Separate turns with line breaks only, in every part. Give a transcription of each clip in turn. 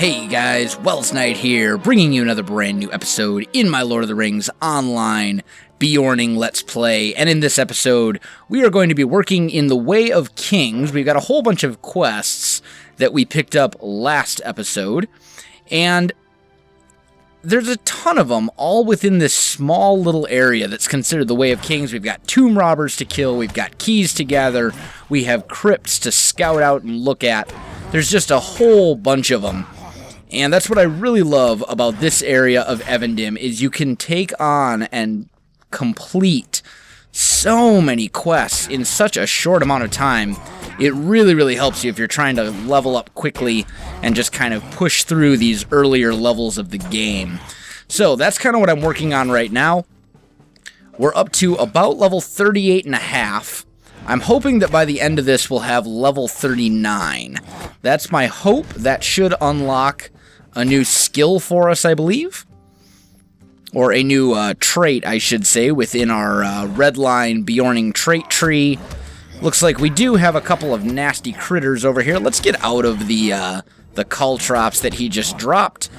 Hey guys, Welsknight here, bringing you another brand new episode in my Lord of the Rings online Beorning Let's Play. And in this episode, we are going to be working in the Way of Kings. We've got a whole bunch of quests that we picked up last episode, and there's a ton of them all within this small little area that's considered the Way of Kings. We've got tomb robbers to kill, we've got keys to gather, we have crypts to scout out and look at. There's just a whole bunch of them. And that's what I really love about this area of Evendim, is you can take on and complete so many quests in such a short amount of time. It really, really helps you if you're trying to level up quickly and just kind of push through these earlier levels of the game. So that's kind of what I'm working on right now. We're up to about level 38.5. I'm hoping that by the end of this we'll have level 39. That's my hope. That should unlock a new skill for us, I believe. Or a new trait, I should say, within our Redline Beorning trait tree. Looks like we do have a couple of nasty critters over here. Let's get out of the caltrops that he just dropped.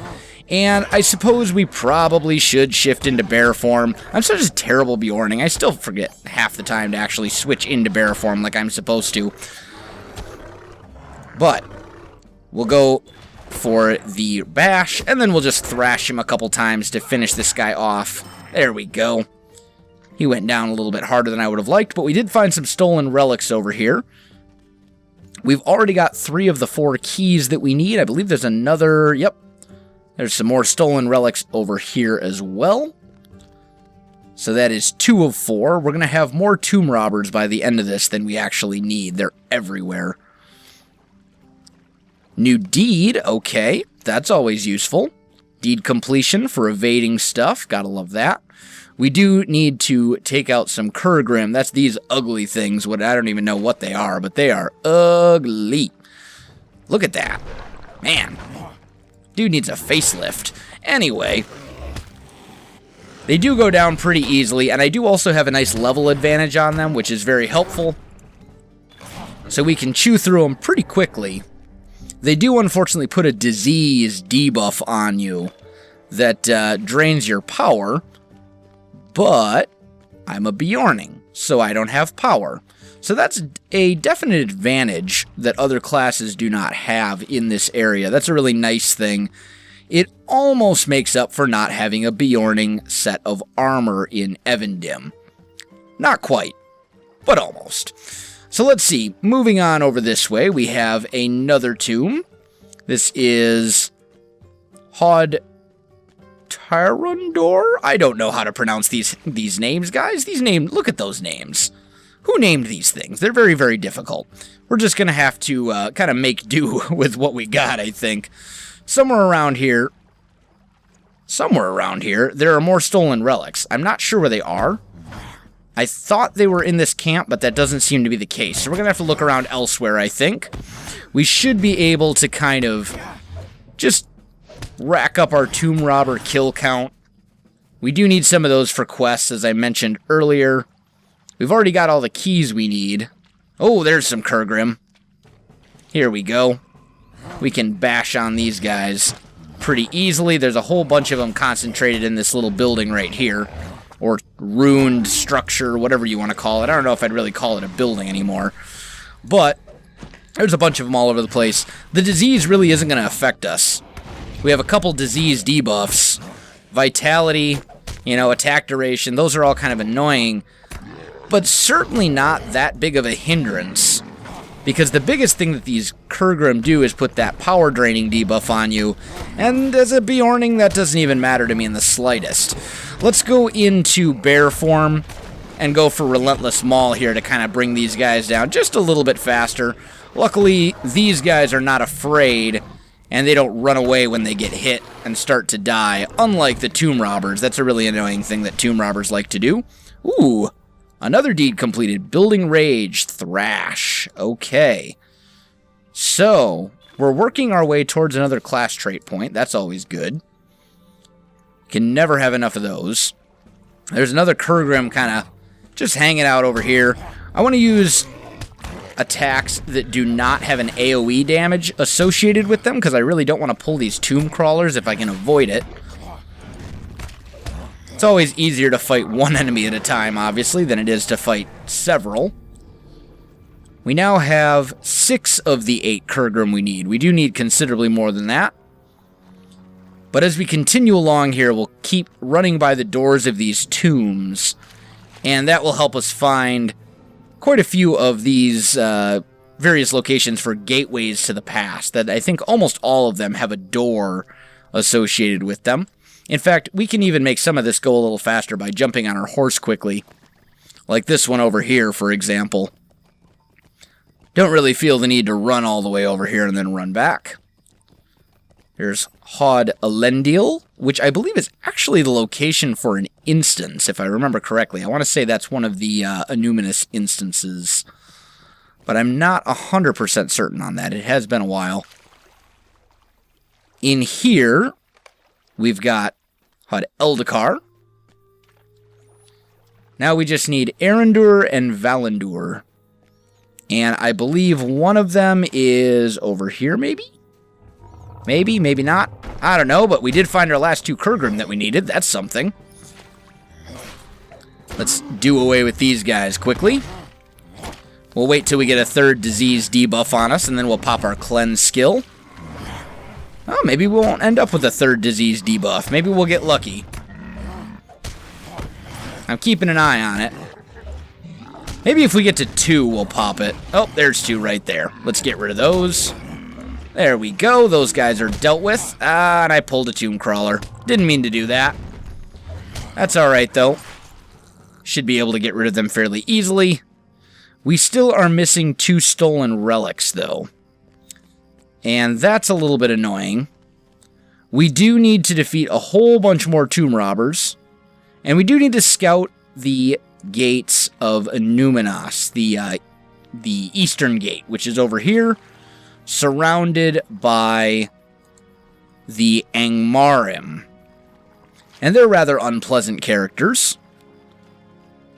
And I suppose we probably should shift into bear form. I'm such a terrible Beorning. I still forget half the time to actually switch into bear form like I'm supposed to. But we'll go for the bash, and then we'll just thrash him a couple times to finish this guy off. There we go. He went down a little bit harder than I would have liked, but we did find some stolen relics over here. We've already got 3 of the 4 keys that we need. I believe there's another, yep. There's some more stolen relics over here as well. So that is 2 of 4. We're going to have more tomb robbers by the end of this than we actually need. They're everywhere. New deed, okay, that's always useful. Deed completion for evading stuff, gotta love that. We do need to take out some Kurgrim. That's these ugly things. I don't even know what they are, but they are ugly. Look at that. Man, dude needs a facelift. Anyway, they do go down pretty easily, and I do also have a nice level advantage on them, which is very helpful. So we can chew through them pretty quickly. They do unfortunately put a disease debuff on you that drains your power, but I'm a Beorning, so I don't have power. So that's a definite advantage that other classes do not have in this area. That's a really nice thing. It almost makes up for not having a Beorning set of armor in Evendim. Not quite, but almost. So let's see, moving on over this way, we have another tomb. This is Hod Tyrandor? I don't know how to pronounce these names, guys. These names, look at those names. Who named these things? They're very, very difficult. We're just going to have to kind of make do with what we got, I think. Somewhere around here, there are more stolen relics. I'm not sure where they are. I thought they were in this camp, but that doesn't seem to be the case. So we're going to have to look around elsewhere, I think. We should be able to kind of just rack up our tomb robber kill count. We do need some of those for quests, as I mentioned earlier. We've already got all the keys we need. Oh, there's some Kurgrim. Here we go. We can bash on these guys pretty easily. There's a whole bunch of them concentrated in this little building right here. Or ruined structure, whatever you want to call it. I don't know if I'd really call it a building anymore. But there's a bunch of them all over the place. The disease really isn't going to affect us. We have a couple disease debuffs. Vitality, attack duration. Those are all kind of annoying. But certainly not that big of a hindrance. Because the biggest thing that these Kurgrim do is put that power draining debuff on you. And as a Beorning, that doesn't even matter to me in the slightest. Let's go into bear form and go for Relentless Maul here to kind of bring these guys down just a little bit faster. Luckily, these guys are not afraid, and they don't run away when they get hit and start to die, unlike the tomb robbers. That's a really annoying thing that tomb robbers like to do. Ooh, another deed completed. Building Rage, Thrash. Okay. So, we're working our way towards another class trait point. That's always good. Can never have enough of those. There's another Kurgrim kind of just hanging out over here. I want to use attacks that do not have an AoE damage associated with them, because I really don't want to pull these tomb crawlers if I can avoid it. It's always easier to fight one enemy at a time, obviously, than it is to fight several. We now have 6 of the 8 Kurgrim we need. We do need considerably more than that. But as we continue along here, we'll keep running by the doors of these tombs, and that will help us find quite a few of these various locations for gateways to the past, that I think almost all of them have a door associated with them. In fact, we can even make some of this go a little faster by jumping on our horse quickly, like this one over here, for example. Don't really feel the need to run all the way over here and then run back. There's Hod Elendil, which I believe is actually the location for an instance, if I remember correctly. I want to say that's one of the Annuminas instances, but I'm not 100% certain on that. It has been a while. In here, we've got Hod Eldikar. Now we just need Erendur and Valendur. And I believe one of them is over here, maybe? Maybe, maybe not. I don't know, but we did find our last 2 Kurgrim that we needed. That's something. Let's do away with these guys quickly. We'll wait till we get a 3rd disease debuff on us, and then we'll pop our cleanse skill. Oh, maybe we won't end up with a 3rd disease debuff. Maybe we'll get lucky. I'm keeping an eye on it. Maybe if we get to 2, we'll pop it. Oh, there's 2 right there. Let's get rid of those. There we go. Those guys are dealt with. And I pulled a tomb crawler. Didn't mean to do that. That's alright, though. Should be able to get rid of them fairly easily. We still are missing 2 stolen relics, though. And that's a little bit annoying. We do need to defeat a whole bunch more tomb robbers. And we do need to scout the gates of Annuminas, the eastern gate, which is over here, surrounded by the Angmarim. And they're rather unpleasant characters.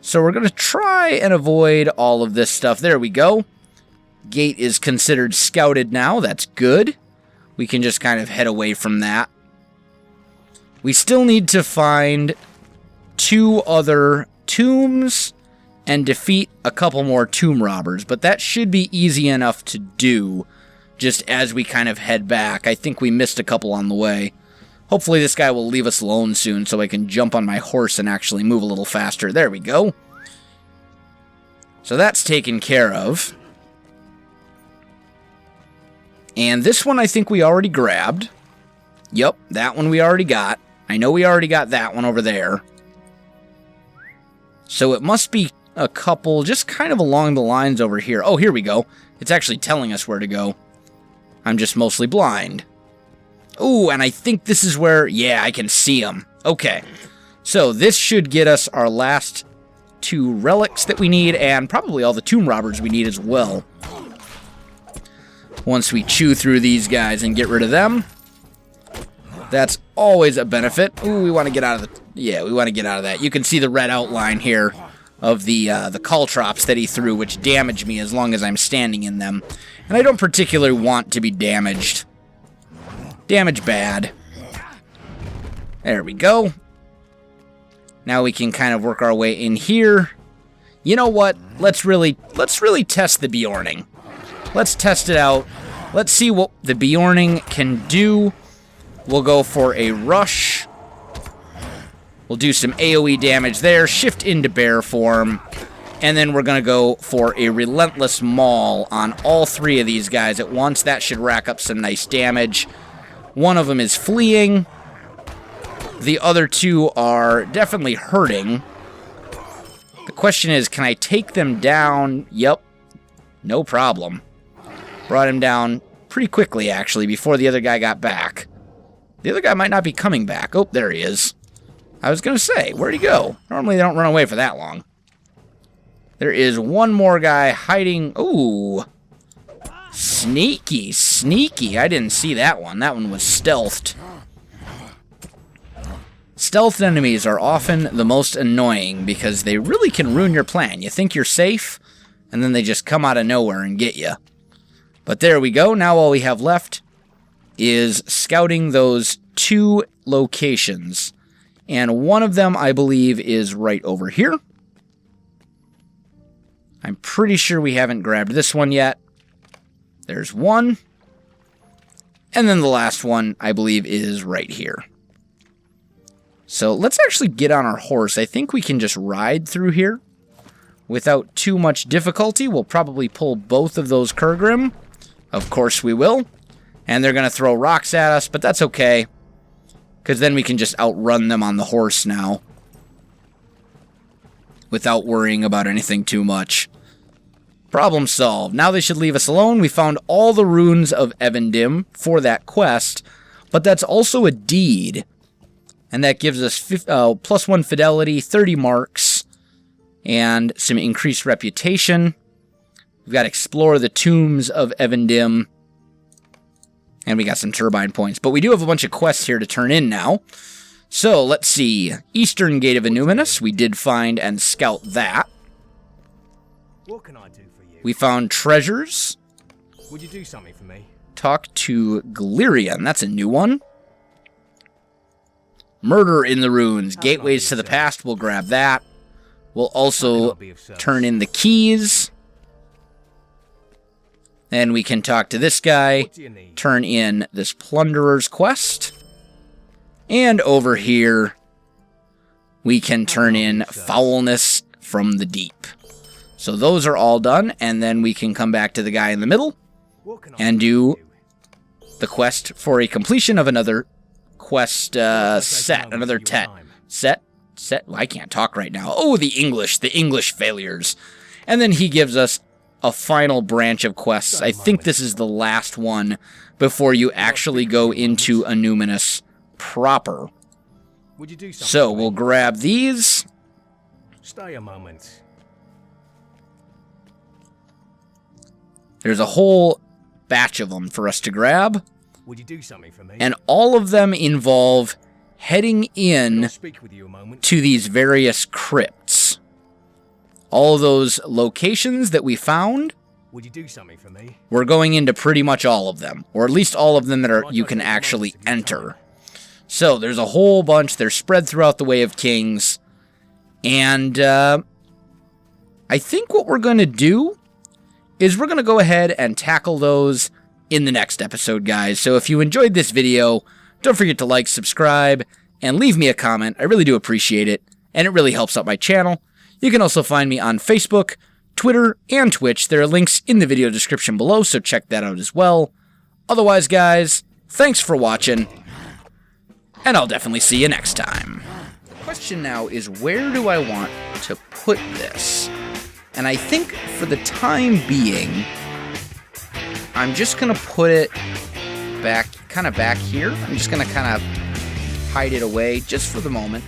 So we're going to try and avoid all of this stuff. There we go. Gate is considered scouted now. That's good. We can just kind of head away from that. We still need to find 2 other tombs and defeat a couple more tomb robbers, but that should be easy enough to do just as we kind of head back. I think we missed a couple on the way. Hopefully this guy will leave us alone soon so I can jump on my horse and actually move a little faster. There we go. So that's taken care of. And this one I think we already grabbed. Yep, that one we already got. I know we already got that one over there. So it must be a couple just kind of along the lines over here. Oh, here we go. It's actually telling us where to go. I'm just mostly blind. Ooh, and I think this is where... Yeah, I can see them. Okay. So this should get us our last 2 relics that we need, and probably all the tomb robbers we need as well. Once we chew through these guys and get rid of them, that's always a benefit. Ooh, we want to get out of the... Yeah, we want to get out of that. You can see the red outline here of the caltrops that he threw, which damage me as long as I'm standing in them. And I don't particularly want to be damaged. Damage bad. There we go. Now we can kind of work our way in here. You know what? Let's really test the Beorning. Let's test it out. Let's see what the Beorning can do. We'll go for a rush. We'll do some AoE damage there, shift into bear form, and then we're going to go for a relentless maul on all 3 of these guys at once. That should rack up some nice damage. One of them is fleeing. The other 2 are definitely hurting. The question is, can I take them down? Yep. No problem. Brought him down pretty quickly, actually, before the other guy got back. The other guy might not be coming back. Oh, there he is. I was going to say, where'd he go? Normally they don't run away for that long. There is one more guy hiding. Ooh. Sneaky, sneaky. I didn't see that one. That one was stealthed. Stealth enemies are often the most annoying because they really can ruin your plan. You think you're safe, and then they just come out of nowhere and get you. But there we go. Now all we have left is scouting those 2 locations. And one of them, I believe, is right over here. I'm pretty sure we haven't grabbed this one yet. There's one. And then the last one, I believe, is right here. So let's actually get on our horse. I think we can just ride through here without too much difficulty. We'll probably pull both of those Kurgrim. Of course we will. And they're going to throw rocks at us, but that's okay. Because then we can just outrun them on the horse now. Without worrying about anything too much. Problem solved. Now they should leave us alone. We found all the runes of Evendim for that quest, but that's also a deed. And that gives us +1 fidelity, 30 marks, and some increased reputation. We've got Explore the Tombs of Evendim, and we got some Turbine points. But we do have a bunch of quests here to turn in now. So, let's see. Eastern Gate of Annuminas, we did find and scout that.
What can I do for you?
We found treasures.
Would you do something for me?
Talk to Galerion, that's a new one. Murder in the Ruins, Gateways to the Past, we'll grab that. We'll also turn in the keys. Then we can talk to this guy, turn in this Plunderer's quest. And over here, we can turn in Foulness from the Deep. So those are all done, and then we can come back to the guy in the middle and do the quest for a completion of another quest set, another set. Well, I can't talk right now. Oh, the English failures. And then he gives us a final branch of quests. I think this is the last one before you actually go into Annuminas proper. So we'll grab these.
Stay a moment.
There's a whole batch of them for us to grab.
Would you do something for me?
And all of them involve heading in to these various crypts. All of those locations that we found,
would you do something for me?
We're going into pretty much all of them, or at least all of them that are you can actually enter. So there's a whole bunch. They're spread throughout the Way of Kings. And I think what we're going to do is we're going to go ahead and tackle those in the next episode, guys. So if you enjoyed this video, don't forget to like, subscribe, and leave me a comment. I really do appreciate it, and it really helps out my channel. You can also find me on Facebook, Twitter, and Twitch. There are links in the video description below, so check that out as well. Otherwise, guys, thanks for watching, and I'll definitely see you next time. The question now is, where do I want to put this? And I think for the time being, I'm just going to put it back, kind of back here. I'm just going to kind of hide it away just for the moment.